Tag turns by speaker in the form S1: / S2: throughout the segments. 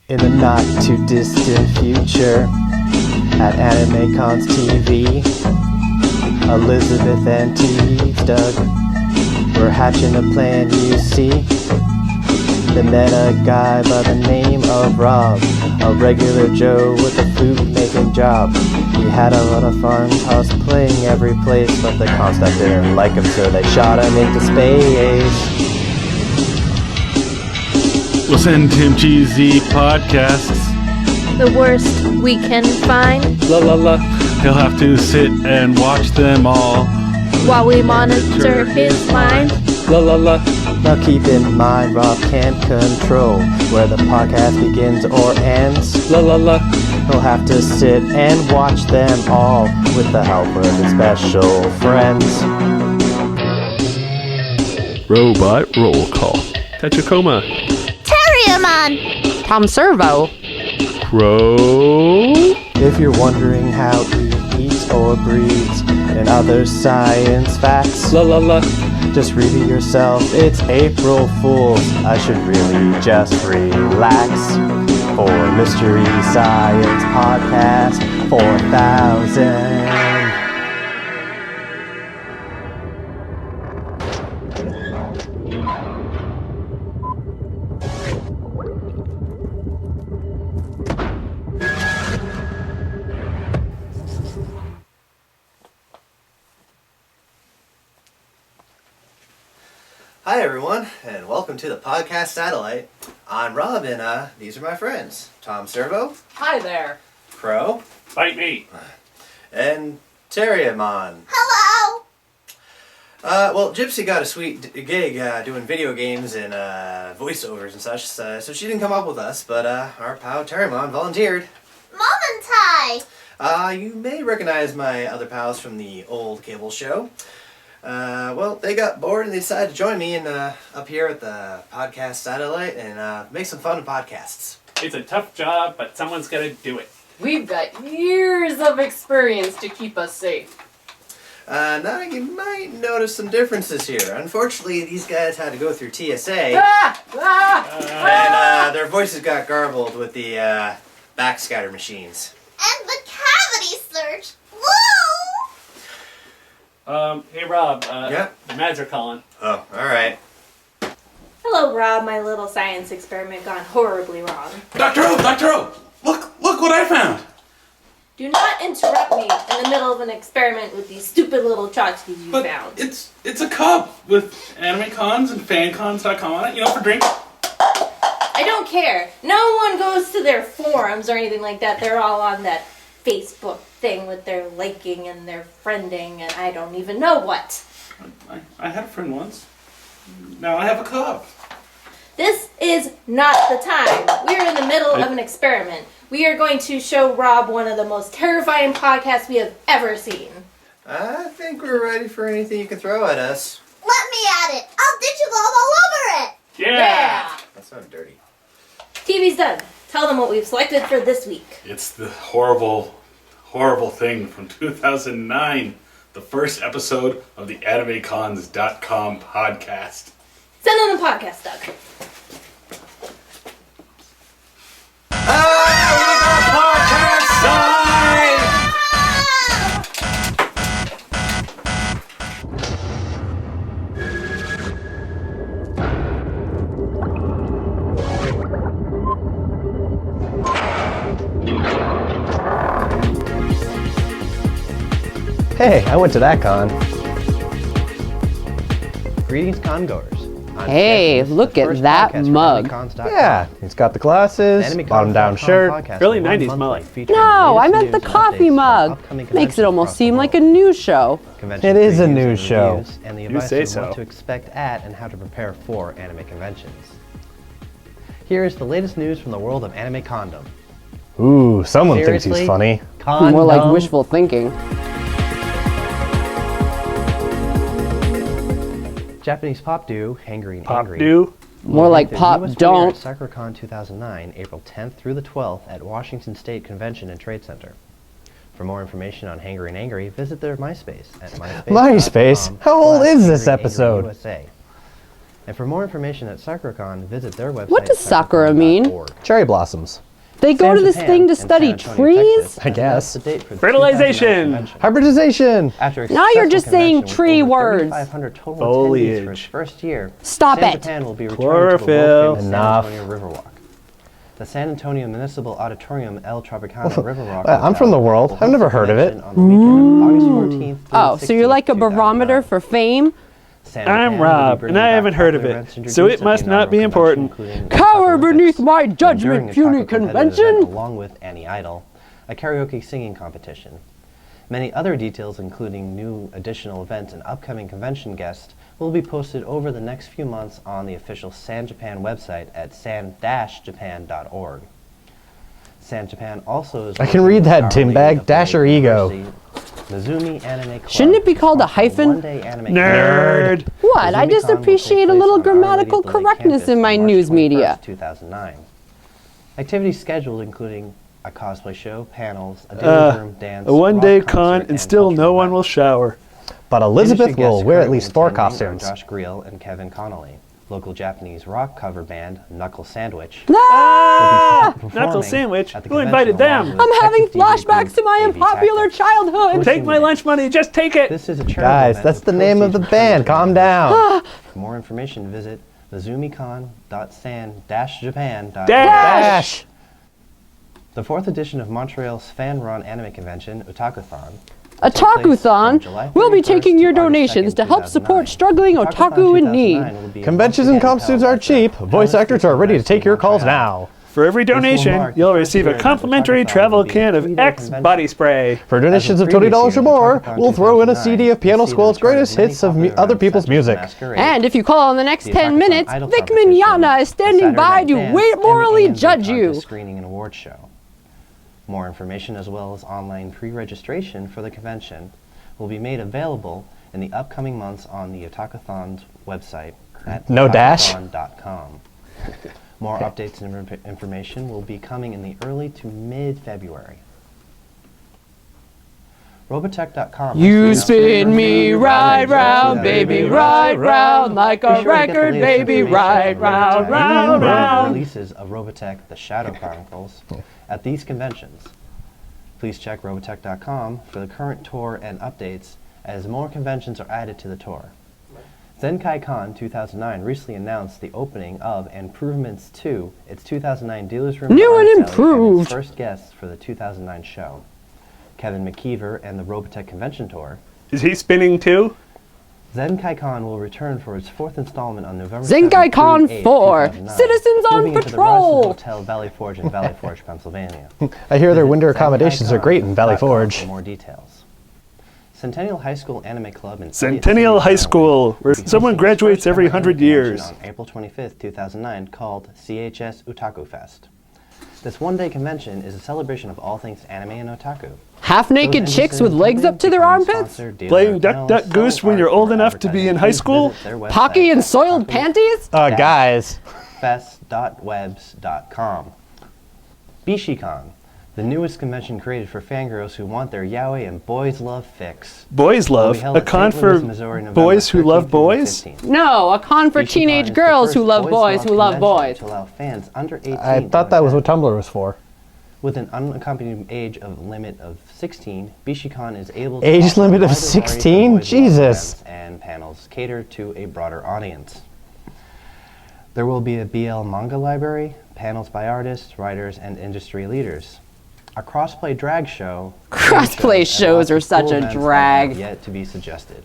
S1: In the not too distant future, at AnimeCons TV, Elizabeth and Doug, we're hatching a plan, you see. They met a guy by the name of Rob, a regular Joe with a flute-making job. He had a lot of fun cosplaying every place, but the concept didn't like him, so they shot him into space.
S2: Listen to cheesy podcasts.
S3: The worst we can find.
S2: La la la. He'll have to sit and watch them all
S3: While we monitor his mind.
S2: La la la.
S1: Now keep in mind, Rob can't control where the podcast begins or ends.
S2: La la la.
S1: He'll have to sit and watch them all with the help of his special friends.
S2: Robot roll call. Tachikoma.
S3: Terriermon.
S4: Tom Servo.
S2: Croooow.
S1: If you're wondering how he eats or breathes and other science facts,
S2: La la la.
S1: just read it yourself. It's April Fools. I should really just relax. For Mystery Science Podcast 4000. Hi everyone, and welcome to the podcast satellite. I'm Rob, and these are my friends, Tom Servo.
S4: Hi there.
S1: Croooow.
S2: Bite me.
S1: And Terriermon.
S3: Hello.
S1: Well, Gypsy got a sweet gig doing video games and voiceovers and such, so she didn't come up with us, but our pal Terriermon volunteered.
S3: Mom and Ty.
S1: You may recognize my other pals from the old cable show. Well, they got bored and they decided to join me up here at the podcast satellite and make some fun podcasts.
S5: It's a tough job, but someone's got to do it.
S4: We've got years of experience to keep us safe.
S1: Now you might notice some differences here. Unfortunately, these guys had to go through TSA, and their voices got garbled with the backscatter machines.
S3: And the cavity search. Woo!
S5: Hey Rob,
S1: Yeah?
S5: the Mads are calling.
S1: Oh, alright.
S6: Hello, Rob. My little science experiment gone horribly wrong.
S2: Dr. O! Look what I found!
S6: Do not interrupt me in the middle of an experiment with these stupid little tchotchkes you
S2: But
S6: found.
S2: it's a cup with AnimeCons and FanCons.com on it, you know, for drink.
S6: I don't care. No one goes to their forums or anything like that. They're all on that Facebook thing with their liking and their friending and I don't even know what.
S2: I had a friend once. Now I have a cup.
S6: This is not the time. We are in the middle of an experiment. We are going to show Rob one of the most terrifying podcasts we have ever seen.
S1: I think we're ready for anything you can throw at us.
S3: Let me at it. I'll ditch all over it.
S5: Yeah!
S1: That's not dirty.
S6: TV's done. Tell them what we've selected for this week.
S2: It's the horrible thing from 2009. The first episode of the AnimeCons.com podcast.
S6: Send them the podcast, Doug.
S1: Hey, I went to that con. Greetings, congoers.
S4: Hey, look at that mug.
S1: Yeah, it's got the glasses, bottom-down shirt.
S5: Really 90s mullet.
S4: No, I meant the coffee mug. Makes it almost seem like a news show.
S1: It is a news show.
S7: And the
S5: You
S7: advice
S5: say
S7: on
S5: so.
S7: what to expect at and how to prepare for anime conventions. Here is the latest news from the world of anime condom.
S1: Ooh, someone thinks
S7: Seriously?
S1: he's funny.
S4: More like wishful thinking.
S7: Japanese pop duo Hangry and
S5: Pop
S7: Angry.
S5: do?
S4: More like
S7: Their
S4: pop
S7: US premiere
S4: don't.
S7: at SakuraCon 2009, April 10th through the 12th at Washington State Convention and Trade Center. For more information on Hangry and Angry, visit their MySpace at
S1: MySpace? How old is this episode?
S7: USA. And for more information at SakuraCon, visit their website.
S4: What does Sakura mean?
S7: sakuracon.org.
S1: Cherry blossoms.
S4: They go to this
S7: Japan
S4: thing to
S7: and
S4: study
S7: San Antonio,
S4: trees?
S7: Texas,
S1: I guess.
S7: has announced the date for the
S5: Fertilization.
S7: 2009 convention.
S1: Hybridization.
S7: After a
S4: Now you're
S7: successful
S4: just saying
S7: convention with
S4: tree
S7: over
S4: words.
S7: 3,500 total attendees for
S5: Foliage.
S7: its first year.
S4: Stop
S7: San
S4: it.
S7: Japan will be returning
S5: Chlorophyll.
S7: to the world-famous
S1: Enough.
S7: San Antonio Riverwalk. The San Antonio Municipal Auditorium El Tropicana Riverwalk.
S1: I'm from the world.
S7: will
S1: I've never
S7: host the
S1: heard of it.
S7: convention on the weekend of August 14th through
S4: Oh,
S7: the
S4: so you're like a
S7: 16th,
S4: barometer
S7: 2009.
S4: for fame?
S7: San Japan
S5: I'm
S7: will be
S5: Rob,
S7: bringing
S5: and I
S7: back
S5: haven't heard of
S7: popular
S5: it,
S7: events
S5: so
S7: introduced
S5: it
S7: at the
S5: must not be
S7: inaugural
S5: important.
S7: convention, including
S4: Cower
S7: Olympics.
S4: beneath my
S7: And
S4: judgment,
S7: during a
S4: puny
S7: taco competitive
S4: convention.
S7: event, along with Annie Idol, a karaoke singing competition. Many other details, including new additional events and upcoming convention guests, will be posted over the next few months on the official San Japan website at san-japan.org. San Japan also is
S1: I can
S7: working
S1: read
S7: with
S1: that,
S7: Our
S1: Tim
S7: Lady
S1: Bag.
S7: of
S1: Dash
S7: Light
S1: or ego.
S7: University, Mizumi Anime Club,
S4: Shouldn't it be
S7: to
S4: called a
S7: sponsor
S4: hyphen?
S7: one-day anime
S5: Nerd.
S4: What? I just
S7: MizumiCon will
S4: appreciate
S7: take
S4: a
S7: place
S4: little
S7: on Our Lady of
S4: grammatical
S7: the Lake
S4: correctness
S7: campus
S4: in my
S7: on March
S4: news
S7: 21st,
S4: media.
S7: 2009. Activities scheduled including a cosplay show, panels, a daily room dance,
S5: A one-day
S7: rock
S5: con,
S7: concert,
S5: and still no
S7: cultural
S5: one will
S7: events.
S5: shower.
S1: But Elizabeth
S7: Industry
S1: will
S7: guests
S1: wear at
S7: currently
S1: least Thor
S7: attending are
S1: costumes.
S7: Josh Greel and Kevin Connolly. Local Japanese rock cover band Knuckle Sandwich.
S4: Ah!
S5: Knuckle Sandwich?
S7: At the
S5: Who invited
S7: convention
S5: them?
S7: along with
S4: I'm having
S7: Texas DJ
S4: flashbacks
S7: group
S4: to my
S7: AV
S4: unpopular
S7: Tactics.
S4: childhood.
S5: Take my lunch money, just take it.
S7: This is a charitable
S1: Guys,
S7: event
S1: that's
S7: with
S1: the name of the
S7: proceeds returned
S1: band.
S7: to the
S1: Calm
S7: university.
S1: down.
S7: For more information, visit mizumicon.san-japan.org.
S5: Dash.
S7: The 4th edition of Montreal's fan-run anime convention, Otakuthon,
S4: Otakuthon will be taking your donations to help support struggling otaku in need.
S1: Conventions and costumes are cheap. Voice actors are ready to take your calls now.
S5: For every
S7: This will
S5: donation,
S7: mark the
S5: you'll
S7: first
S5: receive
S7: year
S5: a
S7: that
S5: complimentary
S7: Otakuthon
S5: travel
S7: will be a
S5: can of
S7: three-day
S5: X
S7: convention.
S5: body spray.
S1: For donations of
S7: previous
S1: $20 or
S7: year,
S1: more,
S7: Otakuthon
S1: we'll throw in a
S7: 2009
S1: CD of Piano
S7: will see the
S1: Squall's
S7: return
S1: greatest
S7: many
S1: hits of
S7: popular
S1: other
S7: events
S1: people's
S7: such as
S1: music.
S7: Masquerade,
S4: And if you call in the next
S7: the
S4: 10
S7: Otakuthon
S4: minutes,
S7: Idol
S4: Vic
S7: competition,
S4: Mignogna is
S7: the
S4: standing
S7: Saturday
S4: by
S7: Night
S4: to
S7: Dance,
S4: wait
S7: and the
S4: morally
S7: AMV
S4: judge
S7: Contest
S4: you.
S7: Screening and Awards Show. More information as well as online pre-registration for the convention will be made available in the upcoming months on the Otakuthon's website at
S1: No dash?
S7: otakuthon.com. More updates and information will be coming in the early to mid-February. Robotech.com.
S4: You spin me right round, baby, right round, like a record, baby, right round, round, round.
S7: Releases of Robotech The Shadow Chronicles at these conventions. Please check Robotech.com for the current tour and updates as more conventions are added to the tour. Zenkai Con 2009 recently announced the opening of Improvements to its 2009 dealer's room.
S4: New and
S7: art alley
S4: improved.
S7: its first guests for the 2009 show. Kevin McKeever and the Robotech Convention Tour.
S5: Is he spinning too?
S7: Zenkai Con will return for its 4th installment on November
S4: Zenkai
S7: 7th
S4: Con
S7: through 8th,
S4: 4,
S7: 2009,
S4: Citizens on
S7: moving into the
S4: Patrol.
S7: Radisson Hotel Valley Forge in Valley Forge, Pennsylvania.
S1: I hear their
S7: Visit
S1: winter accommodations are great in Valley
S7: ZenkaiCon.com
S1: Forge.
S7: For more details. Centennial High School Anime Club in
S5: Centennial High School, where someone graduates every 100 years.
S7: On April 25th, 2009, called CHS Otaku Fest. This one-day convention is a celebration of all things anime and otaku.
S4: Half-naked
S7: Those
S4: chicks with
S7: interested in
S4: legs up to their
S7: becoming
S4: armpits?
S7: sponsored, dealer
S5: Playing Duck,
S7: panels,
S5: Duck, Goose
S7: selling
S5: when you're
S7: art,
S5: old
S7: or
S5: enough to be in
S7: advertising,
S5: high
S7: please
S5: school?
S7: visit their website
S4: Pocky and
S7: at
S4: soiled panties?
S1: Guys.
S7: fest.webs.com. Bishicon, the newest convention created for fangirls who want their yaoi and boys love fix.
S5: Boys
S7: Will
S5: Love,
S7: be held
S5: a
S7: at
S5: con
S7: St.
S5: for
S7: Louis, Missouri, November
S5: boys who
S7: 13th
S5: love
S7: through
S5: boys?
S7: 15th.
S4: No, a con for
S7: Bishicon
S4: teenage
S7: is the
S4: girls
S7: first
S4: who love boys who love
S7: convention
S4: boys.
S7: To allow fans under 18
S1: I
S7: to
S1: thought that was what
S7: attend.
S1: Tumblr was for.
S7: With an unaccompanied age of limit of 16, Bishicon is able to
S1: Age
S7: offer a
S1: limit of
S7: wider variety
S1: 16?
S7: boys' love
S1: Jesus.
S7: events and panels cater to a broader audience. There will be a BL manga library, panels by artists, writers, and industry leaders. A crossplay drag show.
S4: Crossplay
S7: and
S4: shows
S7: lots
S4: are
S7: of
S4: such
S7: cool
S4: a
S7: events that
S4: drag.
S7: have yet to be suggested.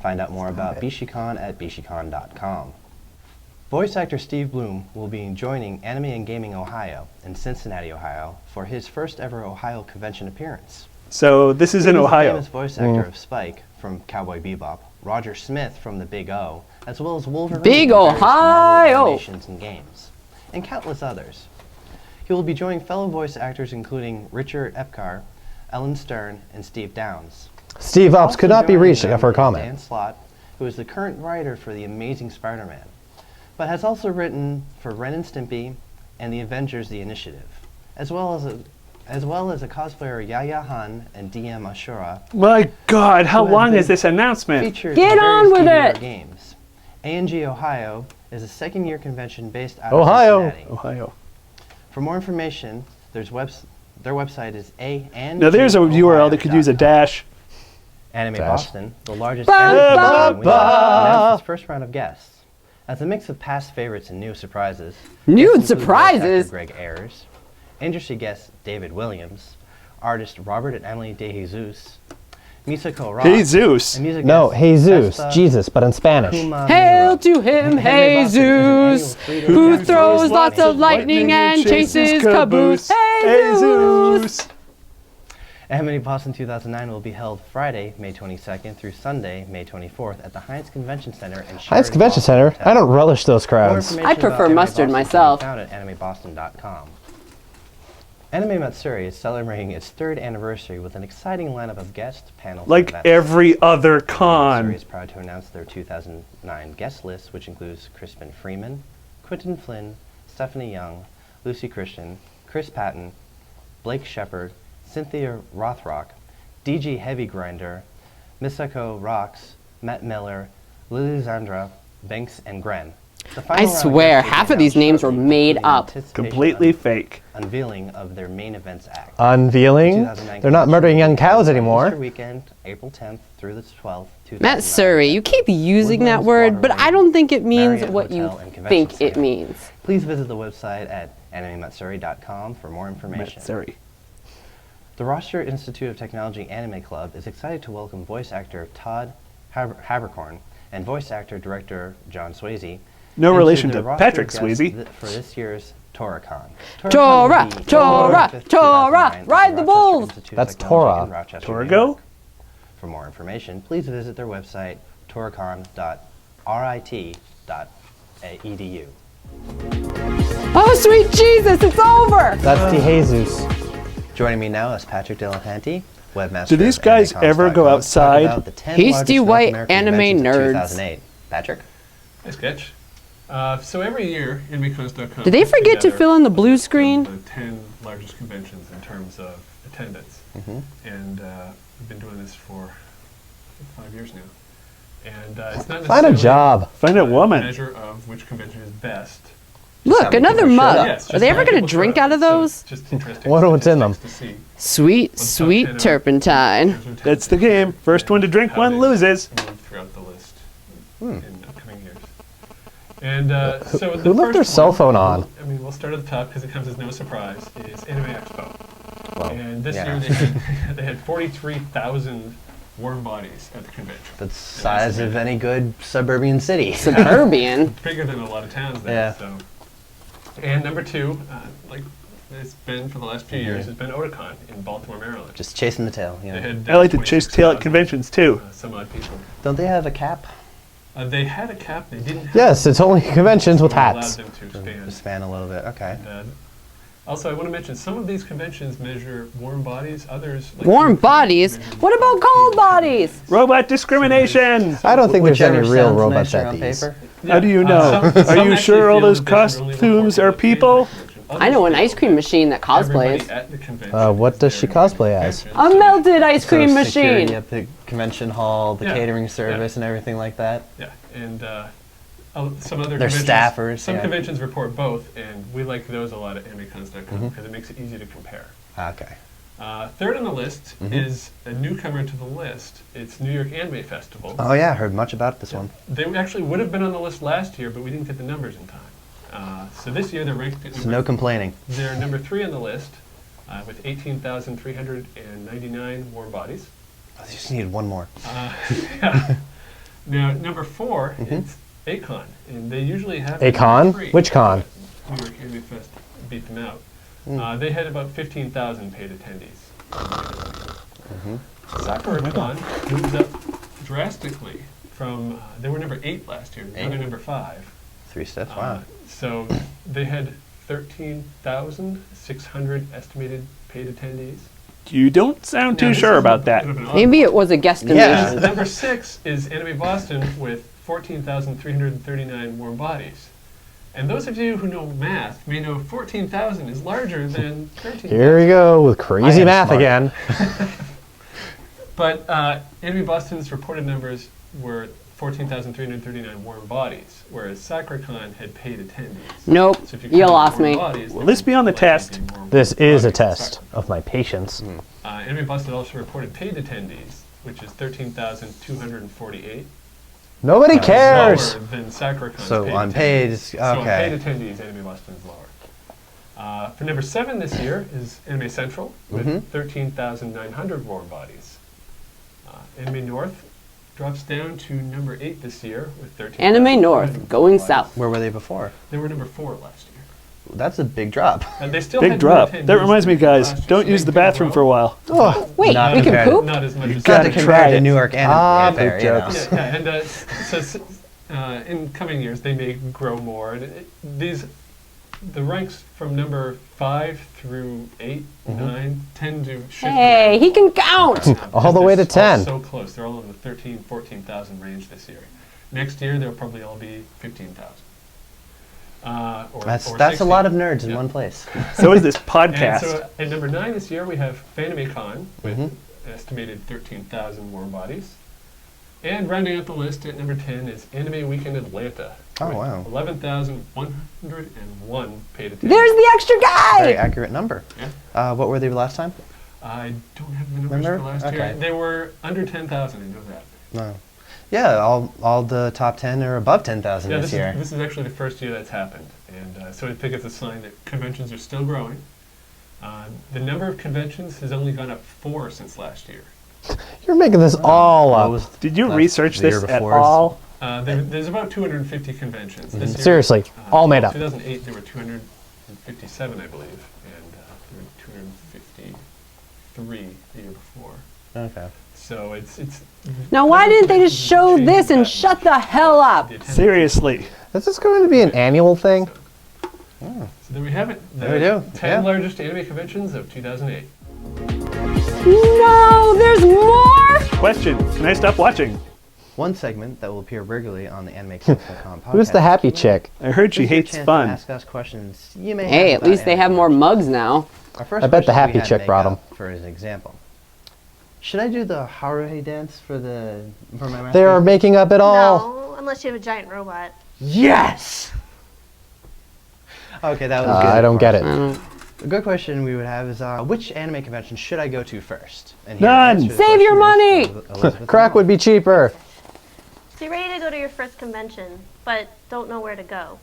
S7: Find out more about Bishicon at bishicon.com. Voice actor Steve Bloom will be joining Anime and Gaming Ohio in Cincinnati, Ohio, for his first ever Ohio convention appearance.
S5: So this is in
S7: He was the
S5: Ohio.
S7: famous voice actor of Spike from Cowboy Bebop, Roger Smith from The Big O, as well as Wolverine
S4: Big
S7: in various Marvel
S4: Ohio!
S7: animations and games, and countless others. He will be joining fellow voice actors including Richard Epcar, Ellen Stern, and Steve Downs.
S1: Steve Ups
S7: Also
S1: could not be
S7: joining
S1: reached
S7: them
S1: for a
S7: is
S1: comment.
S7: Dan Slott, who is the current writer for The Amazing Spider-Man, but has also written for Ren and Stimpy and The Avengers: The Initiative, as well as a cosplayer Yaya Han and DM Ashura,
S5: My God, how
S7: Who has
S5: long
S7: been
S5: is this announcement?
S7: featured
S4: Get
S7: in
S4: on
S7: various
S4: with
S7: DDR
S4: it!
S7: games. ANG Ohio is a second-year convention based out
S1: Ohio.
S7: of Cincinnati.
S5: Ohio.
S7: For more information, their website is
S5: Now there's a URL that could use a dash.
S7: Anime
S1: Dash.
S7: Boston, the largest
S4: Ba,
S7: anime
S4: ba,
S7: convention in the world,
S1: ba.
S7: announced its first round of guests. As a mix of past favorites and new surprises.
S4: New
S7: guests include voice
S4: surprises?
S7: actor Greg Ayers, industry guest David Williams, artist Robert and Emily DeJesus, Misako Rock,
S5: Jesus.
S7: and music
S1: No,
S7: guest
S1: Jesus,
S7: Vespa
S1: Jesus, but in Spanish.
S7: Kuma
S4: Hail
S7: Miura.
S4: to him,
S7: Anime Boston is an annual
S4: Jesus,
S7: three-day
S4: who
S7: festival
S4: throws lots of lightning and chases caboose. Jesus!
S7: Anime Boston 2009 will be held Friday, May 22nd through Sunday, May 24th at the Heinz Convention Center in
S1: Heinz
S7: Sheraton
S1: Convention
S7: Boston
S1: Center?
S7: Hotel.
S1: I don't relish those
S7: More
S1: crowds.
S7: information
S4: I
S7: about
S4: prefer
S7: Anime
S4: mustard
S7: Boston
S4: myself.
S7: can be found at animeboston.com. Anime Matsuri is celebrating its 3rd anniversary with an exciting lineup of guests, panels, and
S5: Like
S7: events.
S5: every other
S7: Matsuri
S5: con.
S7: is proud to announce their 2009 guest list, which includes Crispin Freeman, Quentin Flynn, Stephanie Young, Lucy Christian, Chris Patton, Blake Shepard, Cynthia Rothrock, DG Heavy Grinder, Misako Rocks, Matt Miller, Lily Zandra, Banks, and Gren. The final
S4: I
S7: round of
S4: swear,
S7: guests will
S4: half
S7: be
S4: of these
S7: announced
S4: names were
S7: shortly,
S4: made
S7: including
S4: up.
S7: anticipation
S5: Completely fake.
S7: unveiling of their main events act.
S1: Unveiling?
S7: 2009
S1: They're not murdering young cows
S7: Easter
S1: anymore.
S7: weekend, April 10th through the 12th, 2009.
S4: Matt Surrey, you keep using that
S7: Woodlands,
S4: word, but I
S7: Waterloo,
S4: don't think it means
S7: Marriott
S4: what you
S7: Hotel and Convention
S4: think it
S7: Center.
S4: means.
S7: Please visit the website at animematsuri.com for more information.
S5: Sorry.
S7: The Rochester Institute of Technology Anime Club is excited to welcome voice actor Todd Habercorn and voice actor director John Swayze.
S5: No
S7: into
S5: relation
S7: their
S5: to
S7: roster
S5: Patrick
S7: guests
S5: Swayze.
S7: For this year's TorahCon.
S4: Torah, Torah, Torah, ride the bulls.
S1: That's Torah.
S5: Torgo?
S7: For more information, please visit their website, torahcon.rit.edu.
S4: Oh, sweet Jesus, it's over!
S1: That's DeJesus.
S7: Joining me now is Patrick Delahanty, webmaster.
S5: Do these
S7: of
S5: guys
S7: AnimeCons.com,
S5: ever go
S7: to talk
S5: outside?
S7: about the 10
S4: Hasty
S7: largest North
S4: white
S7: American
S4: anime
S7: conventions of
S4: nerds.
S7: 2008. Patrick?
S8: Nice catch. So every year, AnimeCons.com.
S4: Did they
S8: puts
S4: forget to
S8: together
S4: fill in the blue
S8: the
S4: screen?
S8: 10 largest conventions in terms of attendance. And we've been doing this for 5 years now. And it's not
S1: Find a
S8: necessarily
S1: job.
S5: Find a
S8: a
S5: woman.
S8: measure of which convention is best.
S4: Look, another
S7: people showed
S4: mug.
S7: up.
S8: Yes,
S4: Are they
S8: just
S4: ever going to
S8: people showed
S4: drink
S8: up.
S4: out of
S8: So
S4: those?
S8: it's just interesting.
S1: Wonder what's in them.
S8: statistics to see
S4: Sweet,
S8: what the top
S4: sweet
S8: 10 are.
S4: turpentine.
S5: That's the game. First one to drink
S8: How
S5: one
S8: they
S5: loses.
S8: move throughout the list in upcoming years. And so the
S1: Who left their
S8: first
S1: cell
S8: one,
S1: phone on?
S8: I mean, we'll start at the top because it comes as no surprise. Is Anime Expo,
S7: Well,
S8: and this
S7: yeah.
S8: year they had 43,000 warm bodies at the convention.
S7: That's the size of any good suburban city.
S4: Suburban.
S8: Bigger than a lot of towns there.
S7: Yeah.
S8: So. And number 2, like it's been for the last few years, has been Otakon in Baltimore, Maryland.
S7: Just chasing the tail. You
S8: They
S7: know.
S8: had,
S5: I like to chase tail at
S8: 26,000,
S5: conventions too.
S8: Some odd people.
S7: Don't they have a cap?
S8: They had a cap. They didn't. Have
S1: Yes, it's only conventions with
S8: so it allowed
S1: hats.
S8: them to expand.
S7: To span a little bit. Okay.
S8: Also, I want to mention some of these conventions measure warm bodies. Others like
S4: Warm bodies? What about cold bodies?
S5: Robot discrimination.
S1: I don't think there's any
S7: Whichever
S1: real
S7: sounds
S1: robots
S7: nicer
S1: at
S7: on
S1: these.
S7: paper.
S5: How do you know? Are you sure all those costumes are people?
S4: I know an ice cream machine that cosplays.
S1: What does she cosplay as?
S4: A melted ice cream
S7: So
S4: machine.
S7: security at the convention hall, the
S8: Yeah,
S7: catering
S8: yeah.
S7: service, and everything like that.
S8: Yeah, and some other
S7: They're
S8: conventions,
S7: staffers,
S8: Some
S7: yeah.
S8: conventions report both, and we like those a lot at AnimeCons.com
S7: Mm-hmm.
S8: because it makes it easy to compare.
S7: Okay.
S8: Third on the list
S7: Mm-hmm.
S8: is a newcomer to the list. It's New York Anime Festival.
S7: Oh yeah, I heard much about this one.
S8: They actually would have been on the list last year, but we didn't get the numbers in time. So this year they're ranked at
S7: So no complaining.
S8: they're number 3 on the list with 18,399 warm bodies.
S7: I just needed one more.
S8: Yeah. Now, number 4
S7: Mm-hmm.
S8: is Acon, and they usually have
S1: Acon?
S8: number 3,
S1: Which con?
S8: but New York Anime Fest beat them out.
S7: Mm.
S8: They had about 15,000 paid attendees.
S7: Mm-hmm.
S8: SakuraCon moves up drastically from they were number 8 last year. Now they're number 5.
S7: 3 steps. Wow.
S8: So they had 13,600 estimated paid attendees.
S5: You don't sound
S8: Now,
S5: too
S8: this
S5: sure
S8: is
S5: about
S8: a
S5: that.
S8: bit of an odd
S4: Maybe it was a guesstimation.
S8: Number 6 is Anime Boston with 14,339 warm bodies. And those of you who know math may know 14,000 is larger than 13,000.
S1: Here we go with
S7: I
S1: crazy
S7: am
S1: math
S7: smart.
S1: again.
S8: But Anime Boston's reported numbers were 14,339 warm bodies, whereas SakuraCon had paid attendees.
S4: Nope,
S8: So if
S4: you
S8: count
S4: lost
S8: warm
S4: me.
S8: bodies,
S5: Will
S8: there
S5: this
S8: would
S5: be on the
S8: likely
S5: test?
S8: be more
S1: This
S8: warm
S1: is a
S8: bodies at
S1: test
S8: SakuraCon.
S1: of my patience.
S8: Anime Busted also reported paid attendees, which is 13,248.
S1: Nobody cares.
S8: Lower than SakuraCon's
S7: So
S8: paid
S7: unpaid
S8: attendees.
S7: is-
S8: So unpaid
S7: okay.
S8: attendees, Anime Busted is lower. For number 7 this year is Anime Central with 13,900 warm bodies. Anime North drops down to number 8 this year with 13,000.
S4: Anime North, going south.
S7: Where were they before?
S8: They were number 4 last year.
S7: That's a big drop.
S8: And they still
S5: Big
S8: had
S5: drop.
S8: more
S5: That reminds me,
S8: attendees than
S5: guys,
S8: last year,
S5: don't
S8: so
S5: use
S8: they
S5: the
S8: did
S5: bathroom
S8: grow.
S5: for a while.
S7: Oh,
S4: Wait,
S7: not
S4: we can
S7: compared-
S4: poop?
S8: Not as much as
S7: Got to
S5: Gotta
S7: compare
S5: try
S7: to
S5: it.
S7: Newark and Fair,
S1: poop
S7: you know.
S1: jokes.
S8: Yeah, and so in coming years they may grow more. And the ranks from number 5 through 8, 9 tend to shift.
S4: Hey,
S8: around.
S4: he can count!
S1: All the way to
S8: Because they're
S1: 10.
S8: So close. They're all in the 13,000, 14,000 range this year. Next year they'll probably all be 15,000.
S7: That's
S8: or
S7: a
S8: 16.
S7: lot of nerds in
S8: Yeah.
S7: one place.
S5: So is this
S8: And
S5: podcast.
S8: so at number 9 this year we have AnimeCon with an estimated 13,000 warm bodies. And rounding out the list at number 10 is Anime Weekend Atlanta.
S7: Oh,
S8: with
S7: wow.
S8: 11,101 paid attendees.
S4: There's the extra
S7: Very
S4: guy!
S7: accurate number. What were they last time?
S8: I don't have the numbers
S7: Remember?
S8: for last
S7: Okay.
S8: year. They were under 10,000, I know that.
S7: No. Yeah, all the top 10 are above 10,000
S8: Yeah,
S7: this year.
S8: this is actually the first year that's happened. And so I think it's a sign that conventions are still growing. The number of conventions has only gone up 4 since last year.
S1: You're making this all
S7: What
S1: up.
S7: was
S5: Did you
S7: last-
S5: research
S7: the year
S5: this at
S7: before?
S5: all?
S8: There's about 250 conventions. This year,
S1: Seriously, all made up.
S8: 2008 there were 257, I believe, and there were 253 the year before.
S7: Okay.
S8: So it's
S4: Now why didn't they just show
S8: changing
S4: this and
S8: that.
S4: shut the hell up?
S8: The attendance.
S5: Seriously.
S1: Is this going to be an annual thing?
S8: So there we have it. The
S7: There we do,
S8: 10
S7: yeah.
S8: largest anime conventions of 2008.
S4: No, there's more?
S5: Question, can I stop watching?
S7: One segment that will appear regularly on the AnimeCons.com podcast.
S1: Who's the happy chick?
S5: I heard she
S7: This is your
S5: hates
S7: chance to
S5: fun.
S7: ask us questions you may
S4: Hey,
S7: have
S4: at
S7: about
S4: least they have
S7: anime.
S4: more mugs now.
S7: Our first
S1: I bet the
S7: question we
S1: happy
S7: had
S1: chick
S7: to
S1: brought
S7: make
S1: 'em.
S7: up For an example, should I do the Haruhi dance for my
S1: They are
S7: masterpiece?
S1: making up it all.
S3: No, unless you have a giant robot.
S7: Yes. Okay, that was good.
S1: I don't get it.
S7: A good question we would have is, which anime convention should I go to first? And
S5: None.
S7: answer the
S4: Save your
S7: question is
S4: money.
S7: Elizabeth
S1: Crack would be cheaper.
S3: So you're ready to go to your first convention, but don't know where to go.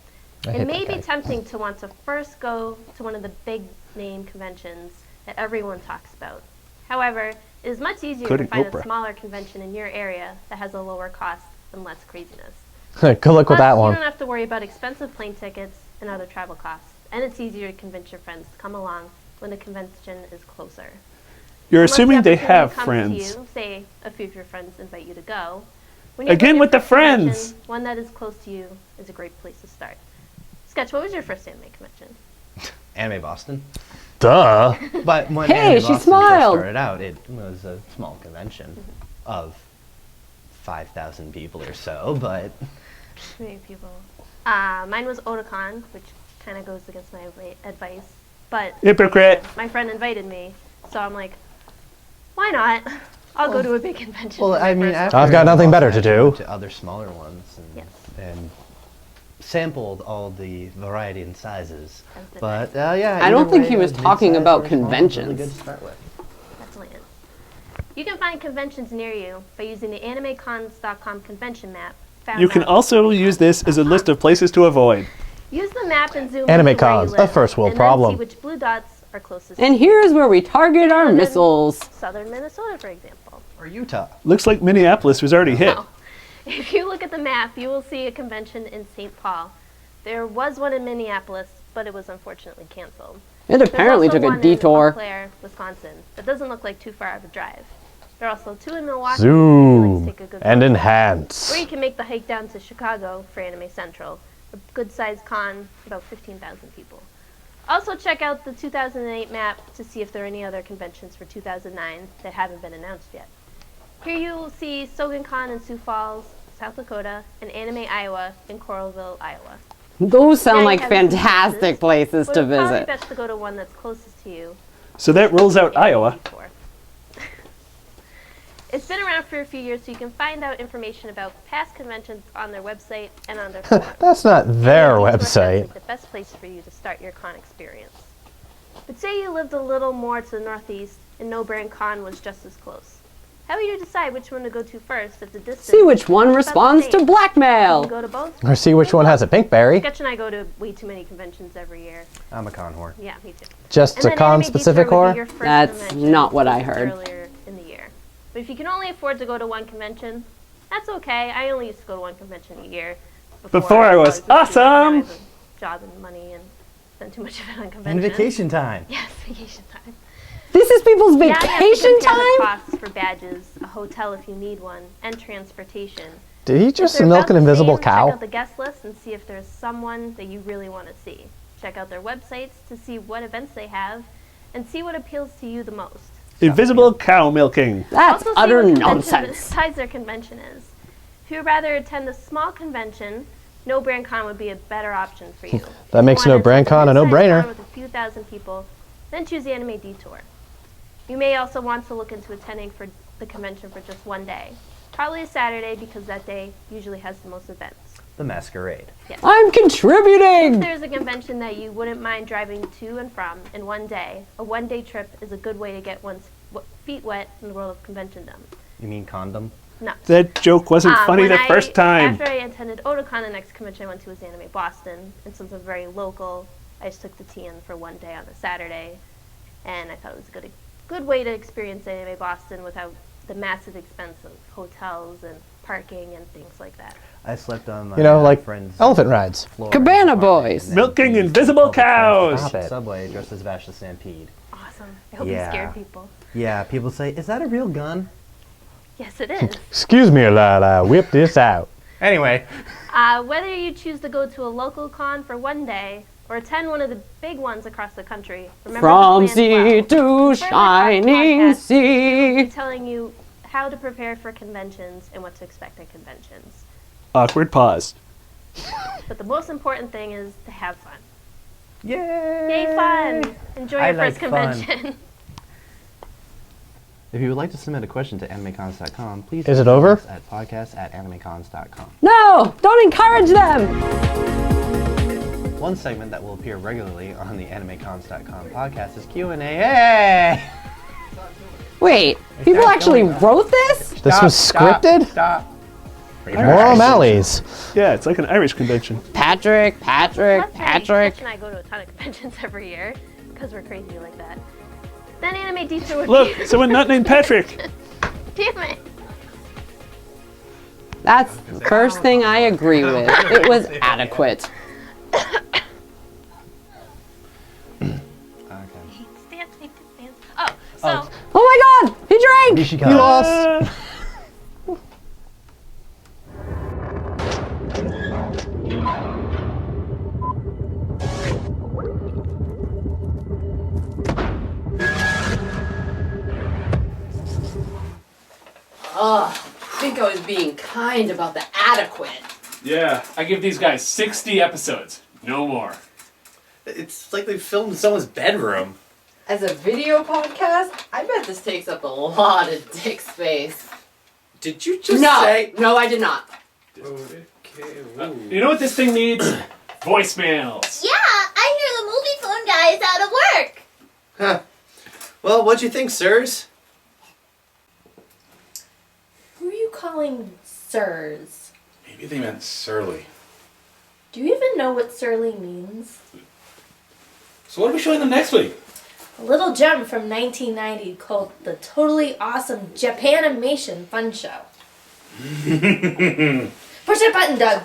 S1: I hate
S3: It may
S1: that
S3: be
S1: guy.
S3: tempting to want to first go to one of the big name conventions that everyone talks about. However, it is much easier
S5: Including
S3: to find
S5: Oprah.
S3: a smaller convention in your area that has a lower cost and less craziness.
S1: Good luck with
S3: Plus,
S1: that
S3: you
S1: one.
S3: don't have to worry about expensive plane tickets and other travel costs, and it's easier to convince your friends to come along when the convention is closer.
S5: You're
S3: Unless the
S5: assuming they
S3: opportunity
S5: have
S3: comes
S5: friends.
S3: To you, say a few of your friends invite you to go. When you're
S5: Again
S3: going
S5: with
S3: to
S5: the
S3: a convention,
S5: friends.
S3: One that is close to you is a great place to start. Sketch, what was your first anime convention?
S7: Anime Boston.
S1: Duh.
S7: But when
S4: Hey,
S7: Anime
S4: she
S7: Boston
S4: smiled.
S7: first started out, it was a small convention of 5,000 people or so, but
S3: Many people. Mine was Otakon, which kind of goes against my advice. But
S5: Hypocrite.
S3: my friend invited me, so I'm like, why not? I'll go to a big convention.
S7: well,
S3: for my
S7: I mean,
S3: first
S7: after
S3: one.
S1: I've got nothing better to
S7: I
S1: do.
S7: went to other smaller ones
S3: Yes.
S7: and sampled all the variety and sizes.
S3: As did
S7: But yeah,
S4: I don't
S7: either
S4: think
S7: way,
S4: he was talking
S7: mid-size
S4: about
S7: or small is really
S4: conventions.
S7: good to start with.
S3: That's land. You can find conventions near you by using the AnimeCons.com convention map. found
S5: You can
S3: on-
S5: also use this as a list of places to avoid.
S3: Use the map and zoom
S1: Anime
S3: into where you
S1: cons, a
S3: live,
S1: first world
S3: and
S1: problem.
S3: Then see which blue dots are closest.
S4: And
S3: to you.
S4: here's where we target our
S3: Southern-
S4: missiles.
S3: Southern Minnesota, for example.
S7: Or Utah.
S5: Looks like Minneapolis was already hit.
S3: Oh. If you look at the map, you will see a convention in St. Paul. There was one in Minneapolis, but it was unfortunately canceled.
S4: It
S3: There's
S4: apparently
S3: also
S4: took a
S3: one in
S4: detour.
S3: Eau Claire, Wisconsin. That doesn't look like too far of a drive. There are also 2 in Milwaukee. if you'd like to
S1: Zoom
S3: take a good
S1: and
S3: look.
S1: enhance.
S3: Or you can make the hike down to Chicago for Anime Central, a good-sized con, about 15,000 people. Also check out the 2008 map to see if there are any other conventions for 2009 that haven't been announced yet. Here you will see SogenCon in Sioux Falls, South Dakota, and Anime Iowa in Coralville, Iowa.
S4: Those sound
S3: Yeah,
S4: like
S3: you have these
S4: fantastic places
S3: But
S4: to
S3: it's probably
S4: visit.
S3: best to go to one that's closest to you.
S5: So that rules out Iowa.
S3: It's been around for a few years, so you can find out information about past conventions on their website and on their forums.
S1: That's not their
S3: And it
S1: website.
S3: represents the best place for you to start your con experience. But say you lived a little more to the northeast and No Brand Con was just as close. How will you decide which one to go to first if the distance?
S4: See which one
S3: is about the
S4: responds to
S3: same? You can
S4: blackmail.
S3: go to both.
S1: Or see which one has a pink berry.
S3: Sketch and I go to way too many conventions every year.
S7: I'm a con whore.
S3: Yeah, me too.
S1: Just
S3: And
S1: a
S3: then
S1: con
S3: Anime
S1: specific
S3: Detour would be
S1: whore.
S3: your first
S4: That's
S3: convention
S4: not what I
S3: since it's
S4: heard.
S3: Earlier in the year. But if you can only afford to go to one convention, that's okay. I only used to go to one convention a year.
S5: Before I was
S3: now I have
S5: awesome.
S3: a job and money and spend too much of it on
S7: And
S3: conventions.
S7: vacation time.
S3: Yes, vacation time.
S4: This is people's
S3: Now you have to
S4: vacation
S3: compare the
S4: time?
S3: costs for badges, a hotel if you need one, and transportation.
S1: Did he
S3: If
S1: just
S3: they're
S1: milk
S3: about
S1: an
S3: the
S1: invisible
S3: same, Check
S1: cow?
S3: out the guest list and see if there's someone that you really want to see. Check out their websites to see what events they have, and see what appeals to you the most.
S5: Invisible cow milking.
S4: That's
S3: Also see
S4: utter
S3: what convention
S4: nonsense.
S3: size their convention is. If you'd rather attend a small convention, No Brand Con would be a better option for you.
S1: That makes No Brand Con a no-brainer.
S3: With a few thousand people, then choose the Anime Detour. You may also want to look into attending for the convention for just one day. Probably a Saturday because that day usually has the most events.
S7: The masquerade.
S4: I'm
S3: If
S4: contributing!
S3: there's a convention that you wouldn't mind driving to and from in one day, a one-day trip is a good way to get one's feet wet in the world of conventondom.
S7: You mean condom?
S3: No.
S5: That joke wasn't funny
S3: When
S5: the first time.
S3: After I attended Otakon, the next convention I went to was Anime Boston, and since I'm very local, I just took the TN for one day on a Saturday, and I thought it was a good way to experience Anime Boston without the massive expense of hotels and parking and things like that.
S7: I slept on my
S1: You know, like
S7: friend's
S1: elephant rides.
S7: floor.
S4: Cabana Boys.
S7: And then
S5: Milking
S7: the
S5: invisible
S7: public
S5: cows.
S7: transport
S1: Stop it.
S7: Subway dressed as Vash the Stampede.
S3: Awesome. I hope you
S7: Yeah.
S3: scared people.
S7: Yeah, people say, is that a real gun?
S3: Yes, it is.
S1: Excuse me, Lala. Whip this out.
S7: Anyway.
S3: Whether you choose to go to a local con for one day or attend one of the big ones across the country, remember
S4: From
S3: to plan
S4: sea
S3: well.
S4: to
S3: Further
S4: shining
S3: podcast,
S4: sea.
S3: We'll be telling you how to prepare for conventions and what to expect at conventions.
S5: Awkward pause.
S3: But the most important thing is to have fun.
S7: Yay!
S3: Yay, fun! Enjoy
S7: I
S3: your first
S7: like fun.
S3: convention.
S7: If you would like to submit a question to animecons.com, please
S1: Is it
S7: email
S1: over?
S7: us at podcast@animecons.com.
S4: No! Don't encourage them!
S7: One segment that will appear regularly on the animecons.com podcast is Q&A. Hey!
S4: Wait, people actually wrote this?
S1: This was scripted?
S7: Stop.
S1: More O'Malley's.
S5: Yeah, it's like an Irish convention.
S4: Patrick.
S3: Plus, Mitch and I go to a ton of conventions every year because we're crazy like that. Then Anime Detour would
S5: Look,
S3: be...
S5: someone not named Patrick.
S3: Damn it!
S4: That's the first thing I agree with. It was adequate.
S7: Okay.
S3: Dance. Oh, so...
S4: Oh my god! He drank!
S7: Nishikawa.
S1: You lost.
S4: I think I was being kind about the adequate.
S8: Yeah, I give these guys 60 episodes. No more.
S7: It's like they filmed in someone's bedroom.
S4: As a video podcast, I bet this takes up a lot of dick space.
S7: Did you just
S4: No,
S7: say?
S4: no, I did not.
S8: You know what this thing needs? Voicemails.
S6: Yeah, I hear the movie phone guy is out of work.
S7: Huh. Well, what'd you think, sirs?
S6: Who are you calling sirs?
S2: Maybe they meant surly.
S6: Do you even know what surly means?
S2: So what are we showing them next week?
S6: A little gem from 1990 called the Totally Awesome Japanimation Fun Show. Push that button, Doug.